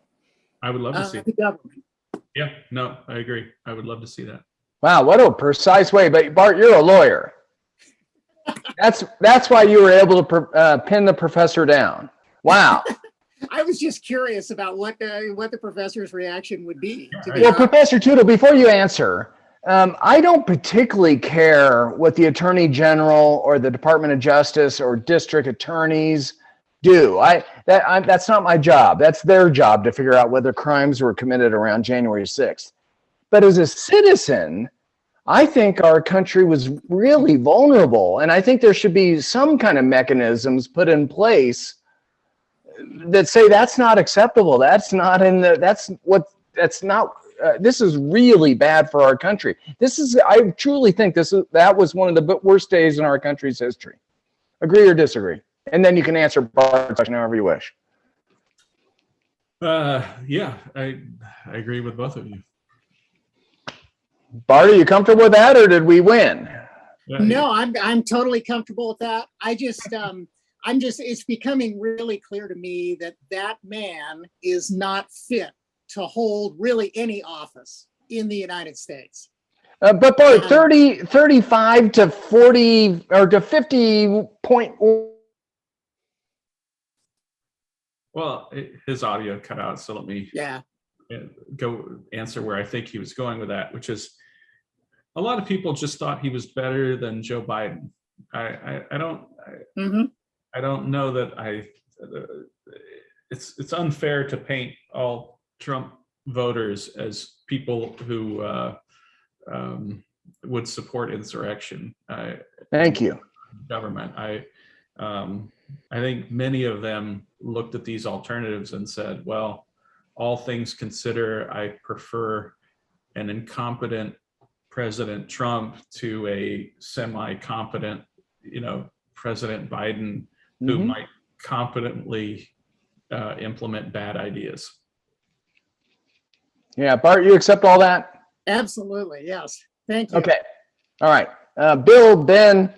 I would love to see the government. Yeah, no, I agree. I would love to see that. Wow, what a precise way. But Bart, you're a lawyer. That's why you were able to pin the professor down. Wow. I was just curious about what the professor's reaction would be. Well, Professor Tootle, before you answer, I don't particularly care what the Attorney General or the Department of Justice or district attorneys do. That's not my job. That's their job to figure out whether crimes were committed around January 6th. But as a citizen, I think our country was really vulnerable, and I think there should be some kind of mechanisms put in place that say that's not acceptable. This is really bad for our country. I truly think that was one of the worst days in our country's history. Agree or disagree? And then you can answer Bart's question however you wish. Yeah, I agree with both of you. Bart, are you comfortable with that, or did we win? No, I'm totally comfortable with that. It's becoming really clear to me that man is not fit to hold really any office in the United States. But Bart, 35 to 40 or to 50 point. Well, his audio cut out, so let me go answer where I think he was going with that, which is a lot of people just thought he was better than Joe Biden. I don't know that it's unfair to paint all Trump voters as people who would support insurrection. Thank you. Government. I think many of them looked at these alternatives and said, well, all things considered, I prefer an incompetent President Trump to a semi-competent, President Biden who might competently implement bad ideas. Yeah, Bart, you accept all that? Absolutely, yes. Thank you. Okay. All right. Bill, Ben,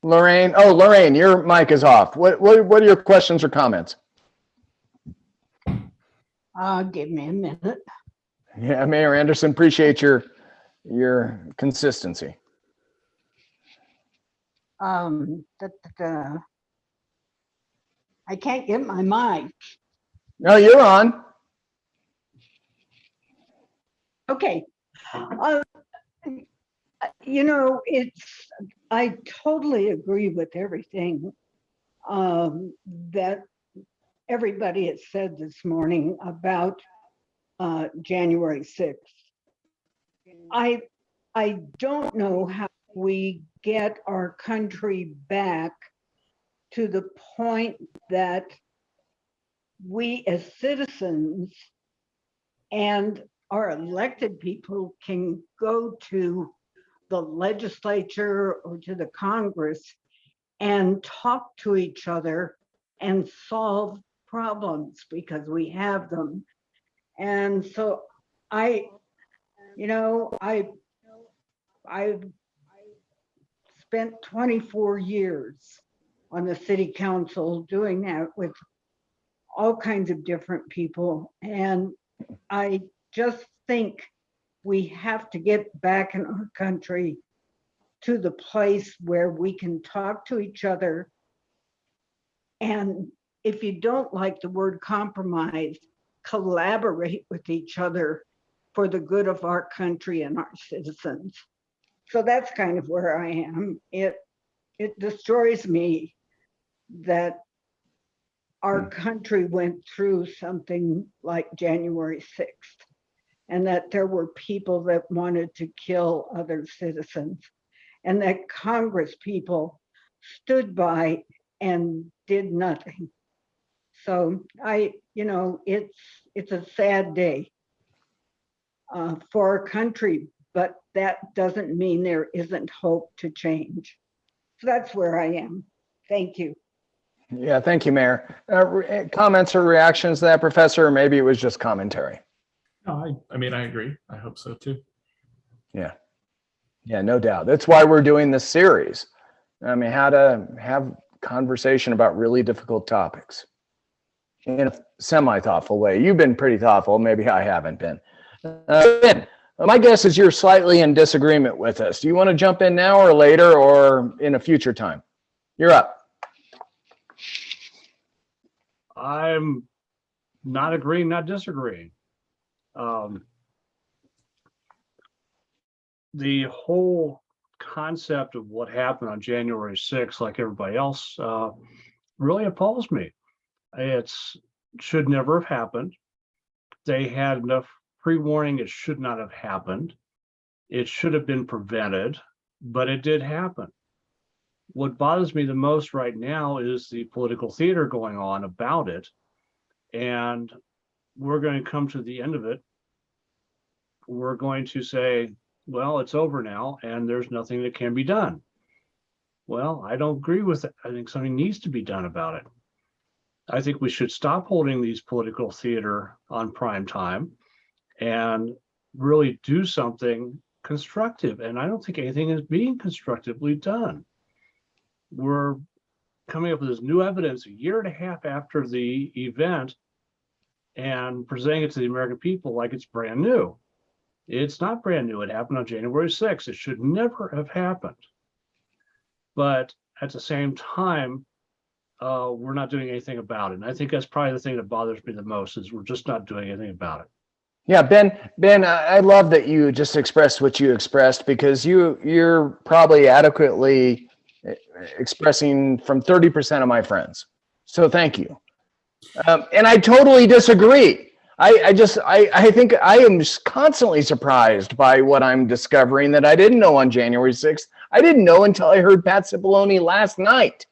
Lorraine. Oh, Lorraine, your mic is off. What are your questions or comments? Give me a minute. Yeah, Mayor Anderson, appreciate your consistency. I can't get my mic. No, you're on. Okay. I totally agree with everything that everybody has said this morning about January 6th. I don't know how we get our country back to the point that we as citizens and our elected people can go to the legislature or to the Congress and talk to each other and solve problems because we have them. And so I've spent 24 years on the city council doing that with all kinds of different people. And I just think we have to get back in our country to the place where we can talk to each other. And if you don't like the word compromise, collaborate with each other for the good of our country and our citizens. So that's kind of where I am. It destroys me that our country went through something like January 6th, and that there were people that wanted to kill other citizens, and that Congress people stood by and did nothing. So it's a sad day for our country, but that doesn't mean there isn't hope to change. So that's where I am. Thank you. Yeah, thank you, Mayor. Comments or reactions to that, Professor, or maybe it was just commentary? No, I mean, I agree. I hope so too. Yeah. Yeah, no doubt. That's why we're doing this series. I mean, how to have conversation about really difficult topics in a semi-thoughtful way. You've been pretty thoughtful. Maybe I haven't been. Ben, my guess is you're slightly in disagreement with us. Do you want to jump in now or later or in a future time? You're up. I'm not agreeing, not disagreeing. The whole concept of what happened on January 6th, like everybody else, really appalls me. It should never have happened. They had enough pre-warning. It should not have happened. It should have been prevented, but it did happen. What bothers me the most right now is the political theater going on about it. And we're going to come to the end of it. We're going to say, well, it's over now and there's nothing that can be done. Well, I don't agree with it. I think something needs to be done about it. I think we should stop holding these political theater on prime time and really do something constructive. And I don't think anything is being constructively done. We're coming up with this new evidence a year and a half after the event and presenting it to the American people like it's brand new. It's not brand new. It happened on January 6th. It should never have happened. But at the same time, we're not doing anything about it. And I think that's probably the thing that bothers me the most is we're just not doing anything about it. Yeah, Ben, I love that you just expressed what you expressed because you're probably adequately expressing from 30% of my friends. So thank you. And I totally disagree. I think I am just constantly surprised by what I'm discovering that I didn't know on January 6th. I didn't know until I heard Pat Cipollone last night.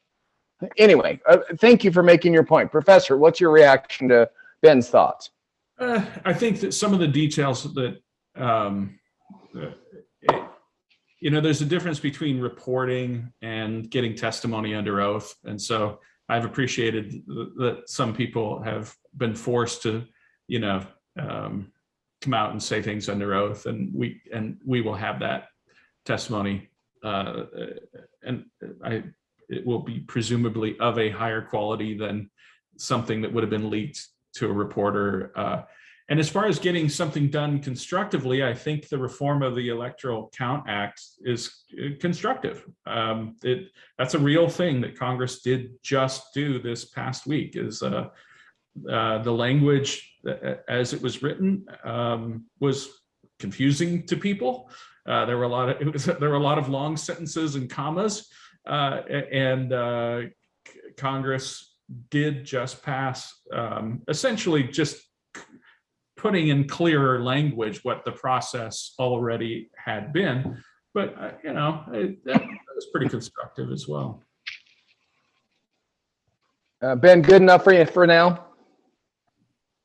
Anyway, thank you for making your point. Professor, what's your reaction to Ben's thoughts? I think that some of the details that, there's a difference between reporting and getting testimony under oath. And so I've appreciated that some people have been forced to, come out and say things under oath, and we will have that testimony, and it will be presumably of a higher quality than something that would have been leaked to a reporter. And as far as getting something done constructively, I think the reform of the Electoral Count Act is constructive. That's a real thing that Congress did just do this past week. Is the language as it was written was confusing to people. There were a lot of long sentences and commas, and Congress did just pass essentially just putting in clearer language what the process already had been. But that was pretty constructive as well. Ben, good enough for you for now?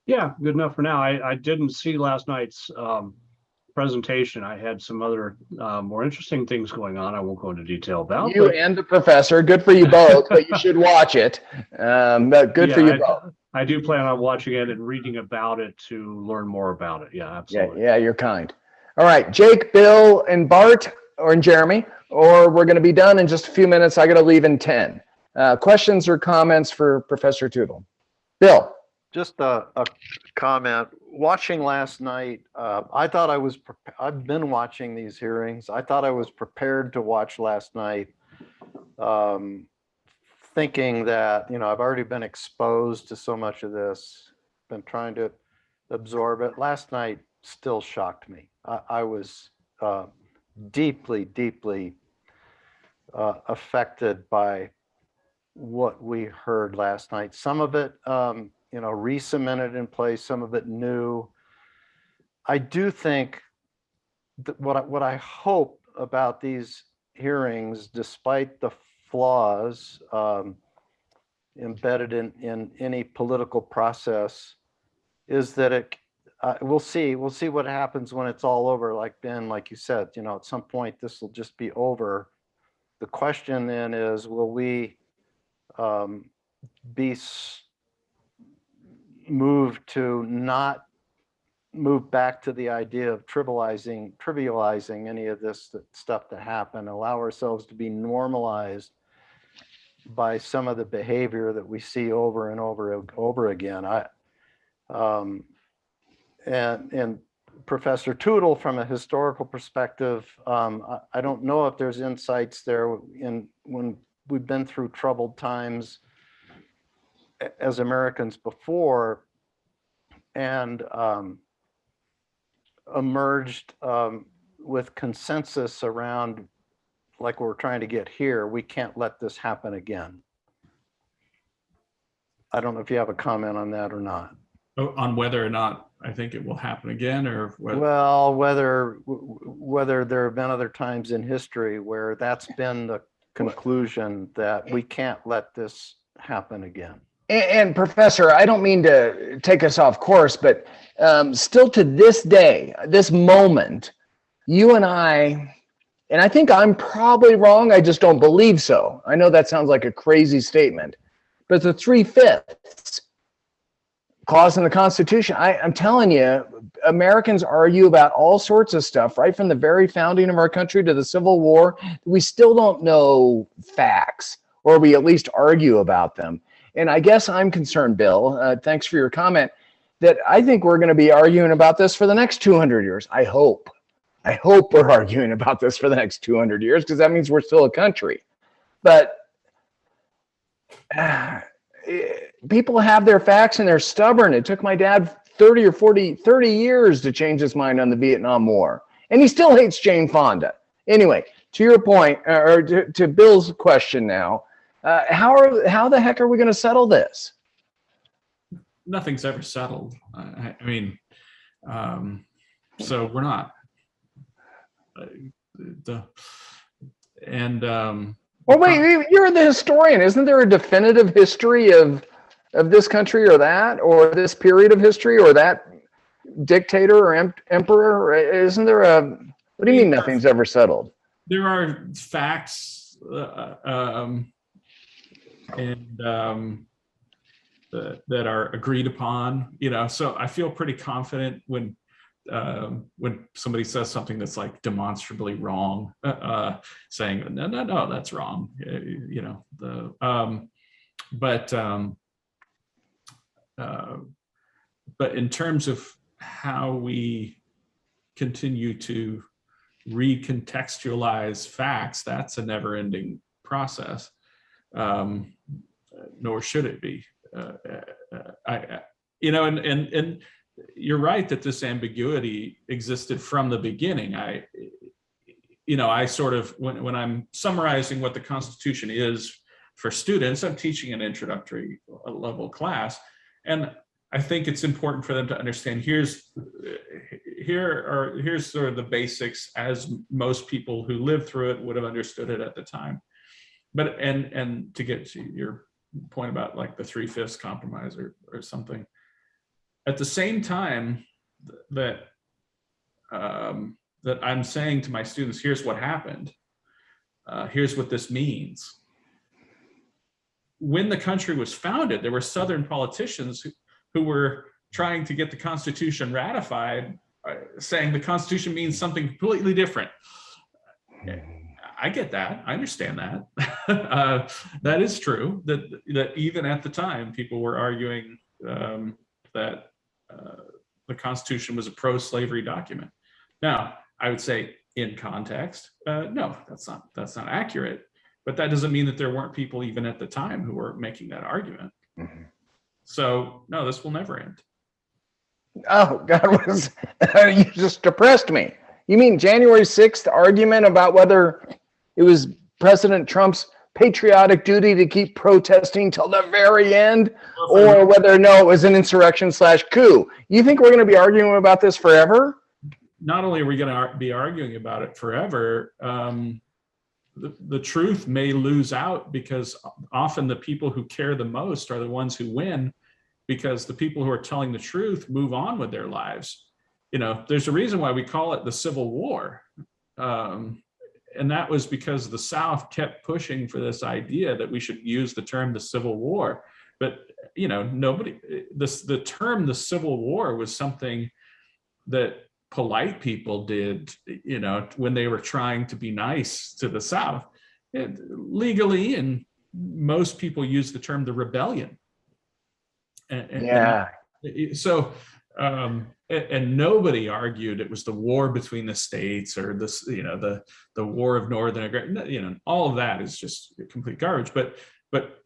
Yeah, good enough for now. I didn't see last night's presentation. I had some other more interesting things going on. I won't go into detail about. You and the professor, good for you both, but you should watch it. But good for you both. I do plan on watching it and reading about it to learn more about it. Yeah, absolutely. Yeah, you're kind. All right, Jake, Bill, and Bart, or Jeremy, or we're going to be done in just a few minutes. I got to leave in 10. Questions or comments for Professor Tootle? Bill. Just a comment. Watching last night, I thought I've been watching these hearings. I thought I was prepared to watch last night, thinking that, I've already been exposed to so much of this, been trying to absorb it. Last night still shocked me. I was deeply, deeply affected by what we heard last night. Some of it, re-cemented in place, some of it new. I do think that what I hope about these hearings, despite the flaws embedded in any political process, is that we'll see what happens when it's all over. Like Ben, like you said, at some point this will just be over. The question then is, will we be moved to not move back to the idea of trivializing any of this stuff that happened, allow ourselves to be normalized by some of the behavior that we see over and over again. And Professor Tootle, from a historical perspective, I don't know if there's insights there when we've been through troubled times as Americans before, and emerged with consensus around, like we're trying to get here. We can't let this happen again. I don't know if you have a comment on that or not. On whether or not I think it will happen again, or whether... Well, whether there have been other times in history where that's been the conclusion, that we can't let this happen again. And Professor, I don't mean to take us off course, but still to this day, this moment, you and I think I'm probably wrong, I just don't believe so. I know that sounds like a crazy statement, but the 3/5 clause in the Constitution, I'm telling you, Americans argue about all sorts of stuff, right from the very founding of our country to the Civil War. We still don't know facts, or we at least argue about them. And I guess I'm concerned, Bill, thanks for your comment, that I think we're going to be arguing about this for the next 200 years. I hope we're arguing about this for the next 200 years, because that means we're still a country. But people have their facts and they're stubborn. It took my dad 30 years to change his mind on the Vietnam War. And he still hates Jane Fonda. Anyway, to your point, or to Bill's question now, how the heck are we going to settle this? Nothing's ever settled. I mean, so we're not. Well, wait, you're the historian. Isn't there a definitive history of this country, or this period of history, or that dictator or emperor? Isn't there what do you mean nothing's ever settled? There are facts that are agreed upon, so I feel pretty confident when somebody says something that's like demonstrably wrong, saying no, that's wrong, but in terms of how we continue to recontextualize facts, that's a never-ending process, nor should it be. And you're right that this ambiguity existed from the beginning. I sort of, when I'm summarizing what the Constitution is for students, I'm teaching an introductory level class, and I think it's important for them to understand here's sort of the basics as most people who lived through it would have understood it at the time. But and to get to your point about like the 3/5 compromise or something, at the same time that I'm saying to my students, here's what happened, here's what this means. When the country was founded, there were Southern politicians who were trying to get the Constitution ratified, saying the Constitution means something completely different. I get that. I understand that. That is true, that even at the time, people were arguing that the Constitution was a pro-slavery document. Now, I would say in context, no, that's not accurate. But that doesn't mean that there weren't people even at the time who were making that argument. Mm-hmm. So no, this will never end. Oh, God, was you just depressed me. You mean January 6th argument about whether it was President Trump's patriotic duty to keep protesting till the very end, or whether no, it was an insurrection / coup? You think we're going to be arguing about this forever? Not only are we going to be arguing about it forever, the truth may lose out, because often the people who care the most are the ones who win, because the people who are telling the truth move on with their lives. You know, there's a reason why we call it the Civil War. And that was because the South kept pushing for this idea that we should use the term the Civil War. But, you know, the term the Civil War was something that polite people did, you know, when they were trying to be nice to the South. Legally, and most people use the term the rebellion. Yeah. And nobody argued it was the war between the states, or this, you know, the war of northern, you know, all of that is just complete garbage. But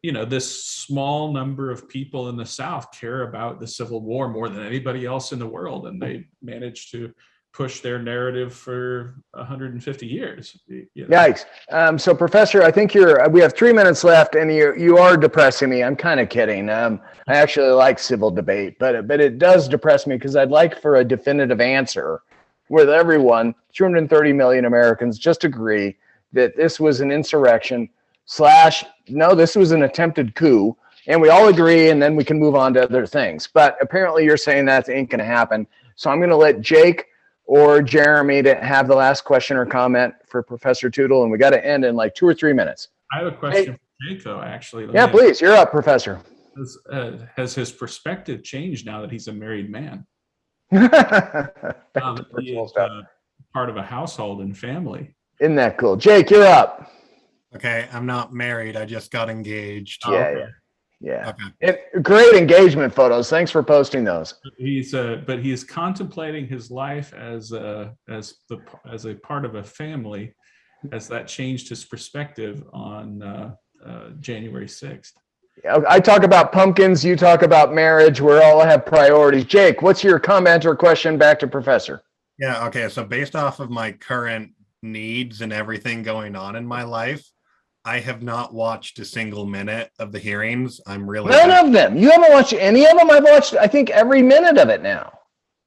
you know, this small number of people in the South care about the Civil War more than anybody else in the world, and they managed to push their narrative for 150 years. You know? Yikes. So Professor, I think we have 3 minutes left, and you are depressing me. I'm kind of kidding. I actually like civil debate, but it does depress me, because I'd like for a definitive answer with everyone, 230 million Americans, just agree that this was an insurrection / no, this was an attempted coup, and we all agree, and then we can move on to other things. But apparently you're saying that ain't going to happen. So I'm going to let Jake or Jeremy to have the last question or comment for Professor Tootle, and we got to end in like 2 or 3 minutes. I have a question for Jake, though, actually. Yeah, please. You're up, Professor. Has his perspective changed now that he's a married man? He is part of a household and family. Isn't that cool? Jake, you're up. Okay, I'm not married. I just got engaged. Yeah. Okay. Great engagement photos. Thanks for posting those. But he's contemplating his life as a part of a family. Has that changed his perspective on January 6th? I talk about pumpkins. You talk about marriage. We all have priorities. Jake, what's your comment or question back to Professor? Yeah. Okay. So based off of my current needs and everything going on in my life, I have not watched a single minute of the hearings. I'm really none of them. You haven't watched any of them? I've watched, I think, every minute of it now.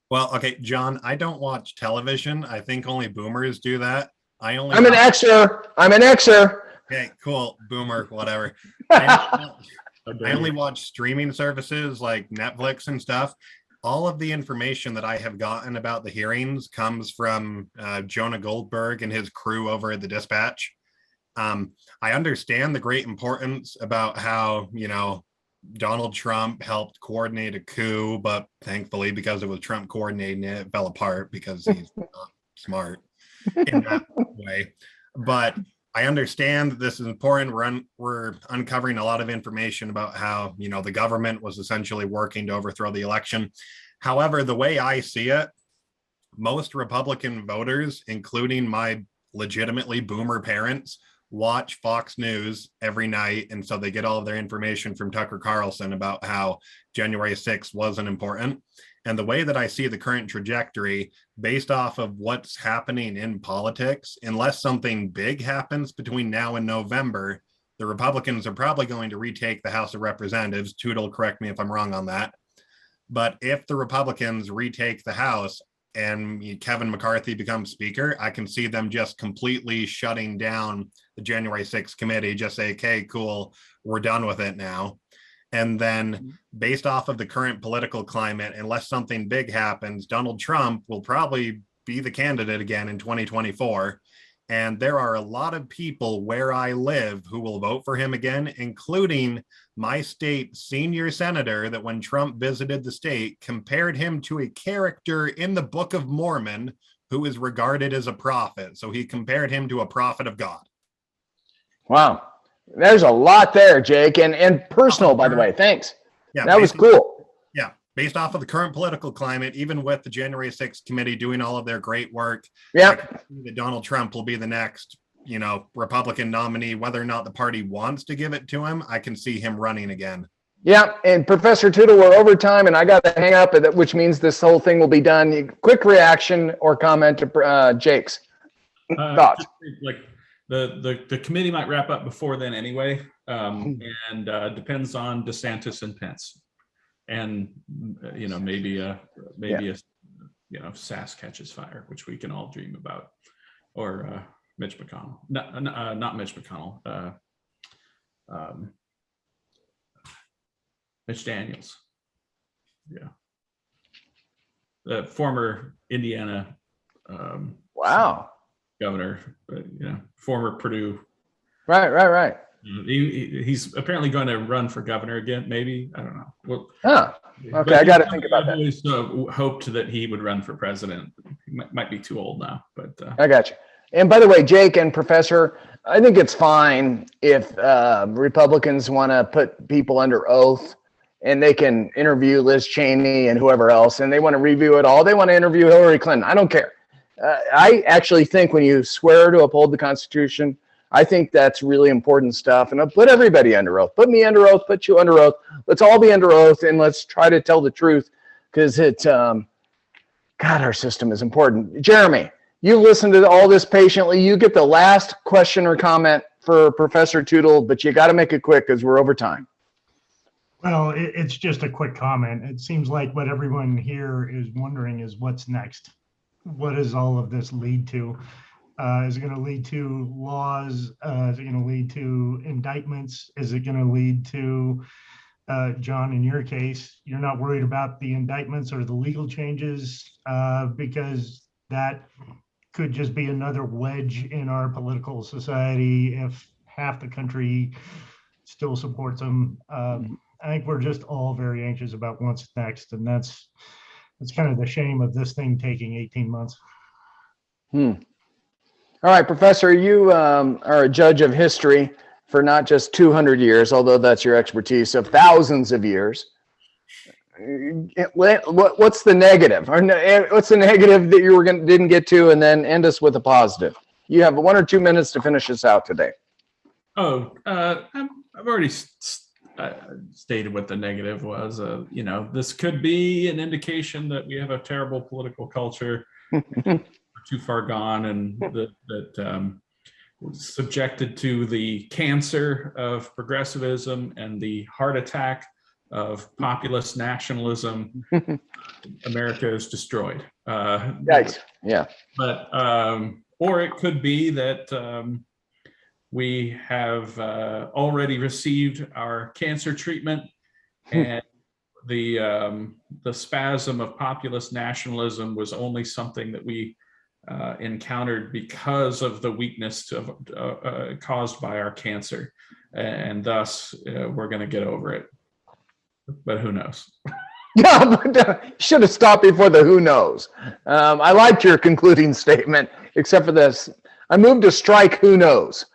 Well, okay, John, I don't watch television. I think only boomers do that. I'm an Xer. Okay, cool. Boomer, whatever. I only watch streaming services like Netflix and stuff. All of the information that I have gotten about the hearings comes from Jonah Goldberg and his crew over at the Dispatch. I understand the great importance about how, you know, Donald Trump helped coordinate a coup, but thankfully, because it was Trump coordinating it, it fell apart because he's not smart in that way. But I understand that this is important. We're uncovering a lot of information about how, you know, the government was essentially working to overthrow the election. However, the way I see it, most Republican voters, including my legitimately boomer parents, watch Fox News every night, and so they get all of their information from Tucker Carlson about how January 6th wasn't important. And the way that I see the current trajectory, based off of what's happening in politics, unless something big happens between now and November, the Republicans are probably going to retake the House of Representatives. Tootle, correct me if I'm wrong on that. But if the Republicans retake the House and Kevin McCarthy becomes Speaker, I can see them just completely shutting down the January 6th committee, just say, okay, cool, we're done with it now. And then based off of the current political climate, unless something big happens, Donald Trump will probably be the candidate again in 2024. And there are a lot of people where I live who will vote for him again, including my state senior senator that when Trump visited the state compared him to a character in the Book of Mormon who is regarded as a prophet. So he compared him to a prophet of God. Wow. There's a lot there, Jake, and personal, by the way. Thanks. Yeah, that was cool. Yeah. Based off of the current political climate, even with the January 6th committee doing all of their great work, yeah, that Donald Trump will be the next, you know, Republican nominee. Whether or not the party wants to give it to him, I can see him running again. Yeah, and Professor Tootle, we're over time, and I got to hang up, which means this whole thing will be done. Quick reaction or comment to Jake's thoughts. Just like the committee might wrap up before then anyway, and depends on DeSantis and Pence, and maybe a SAS catches fire, which we can all dream about, or Mitch McConnell, not Mitch McConnell. Mitch Daniels, yeah, the former Indiana Wow. governor, former Purdue. Right. He's apparently going to run for governor again. Maybe, I don't know. Well, okay, I got to think about that. I always hoped that he would run for president. He might be too old now, but I got you. And by the way, Jake and Professor, I think it's fine if Republicans want to put people under oath, and they can interview Liz Cheney and whoever else, and they want to review it all. They want to interview Hillary Clinton. I don't care. I actually think when you swear to uphold the Constitution, I think that's really important stuff. And I'll put everybody under oath. Put me under oath. Put you under oath. Let's all be under oath, and let's try to tell the truth, because God, our system is important. Jeremy, you listened to all this patiently. You get the last question or comment for Professor Tootle, but you got to make it quick because we're over time. Well, it's just a quick comment. It seems like what everyone here is wondering is what's next. What does all of this lead to? Is it going to lead to laws? Is it going to lead to indictments? Is it going to lead to, John, in your case, you're not worried about the indictments or the legal changes because that could just be another wedge in our political society if half the country still supports them. I think we're just all very anxious about what's next, and that's kind of the shame of this thing taking 18 months. All right, Professor, you are a judge of history for not just 200 years, although that's your expertise, of thousands of years. What's the negative? Or what's the negative that you didn't get to, and then end us with a positive? You have 1 or 2 minutes to finish us out today. I've already stated what the negative was. This could be an indication that we have a terrible political culture, too far gone, and that subjected to the cancer of progressivism and the heart attack of populist nationalism. America is destroyed. Yikes. Yeah. But or it could be that we have already received our cancer treatment, and the spasm of populist nationalism was only something that we encountered because of the weakness caused by our cancer, and thus we're going to get over it. But who knows? Yeah, but should have stopped before the who knows. I liked your concluding statement, except for this. I moved to strike who knows.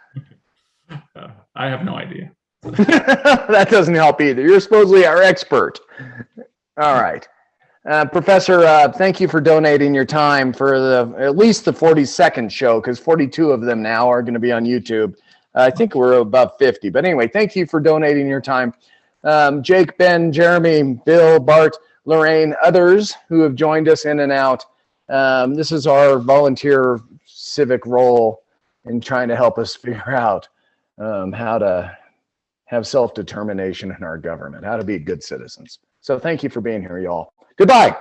I have no idea. That doesn't help either. You're supposedly our expert. All right. Professor, thank you for donating your time for at least the 42nd show, because 42 of them now are going to be on YouTube. I think we're above 50. But anyway, thank you for donating your time. Jake, Ben, Jeremy, Bill, Bart, Lorraine, others who have joined us in and out. This is our volunteer civic role in trying to help us figure out how to have self-determination in our government, how to be good citizens. So thank you for being here, y'all. Goodbye.